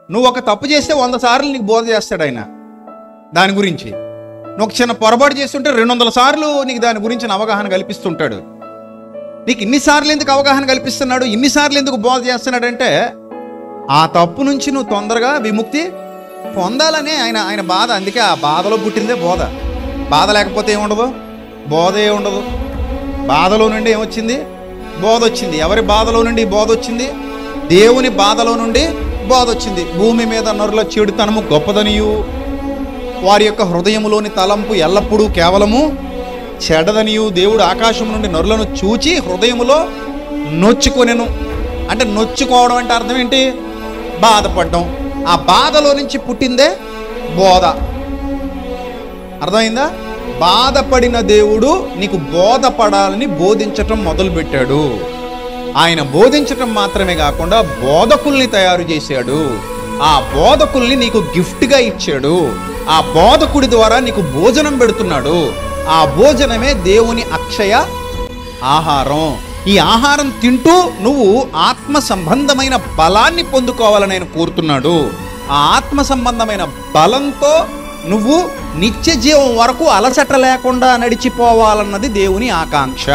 నువ్వు ఒక తప్పు చేస్తే 100 సార్లు నీకు బోధ చేస్తాడు ఆయన దాని గురించి. నువ్వు ఒక చిన్న పొరపాటు చేస్తుంటే 200 సార్లు నీకు దాని గురించిన అవగాహన కల్పిస్తుంటాడు. నీకు ఇన్నిసార్లు ఎందుకు అవగాహన కల్పిస్తున్నాడు, ఇన్నిసార్లు ఎందుకు బోధ చేస్తున్నాడంటే ఆ తప్పు నుంచి నువ్వు తొందరగా విముక్తి పొందాలనే ఆయన బాధ. అందుకే ఆ బాధలో పుట్టిందే బోధ. బాధ లేకపోతే ఏముండదు, బోధే ఉండదు. బాధలో నుండి ఏమొచ్చింది, బోధ వచ్చింది. ఎవరి బాధలో నుండి బోధ వచ్చింది? దేవుని బాధలో నుండి బోధ వచ్చింది. భూమి మీద నరుల చెడుతనము గొప్పదనియు, వారి యొక్క హృదయములోని తలంపు ఎల్లప్పుడూ కేవలము చెడదనియు, దేవుడు ఆకాశం నుండి నరులను చూచి హృదయములో నొచ్చుకొనెను. అంటే నొచ్చుకోవడం అంటే అర్థం ఏంటి? బాధపడడం. ఆ బాధలో నుంచి పుట్టిందే బోధ. అర్థమైందా? బాధపడిన దేవుడు నీకు బోధపడాలని బోధించటం మొదలుపెట్టాడు. ఆయన బోధించటం మాత్రమే కాకుండా బోధకుల్ని తయారు చేశాడు. ఆ బోధకుల్ని నీకు గిఫ్ట్గా ఇచ్చాడు. ఆ బోధకుడి ద్వారా నీకు భోజనం పెడుతున్నాడు. ఆ భోజనమే దేవుని అక్షయ ఆహారం. ఈ ఆహారం తింటూ నువ్వు ఆత్మ సంబంధమైన బలాన్ని పొందుకోవాలని ఆయన కోరుతున్నాడు. ఆ ఆత్మ సంబంధమైన బలంతో నువ్వు నిత్య జీవం వరకు అలసట లేకుండా నడిచిపోవాలన్నది దేవుని ఆకాంక్ష.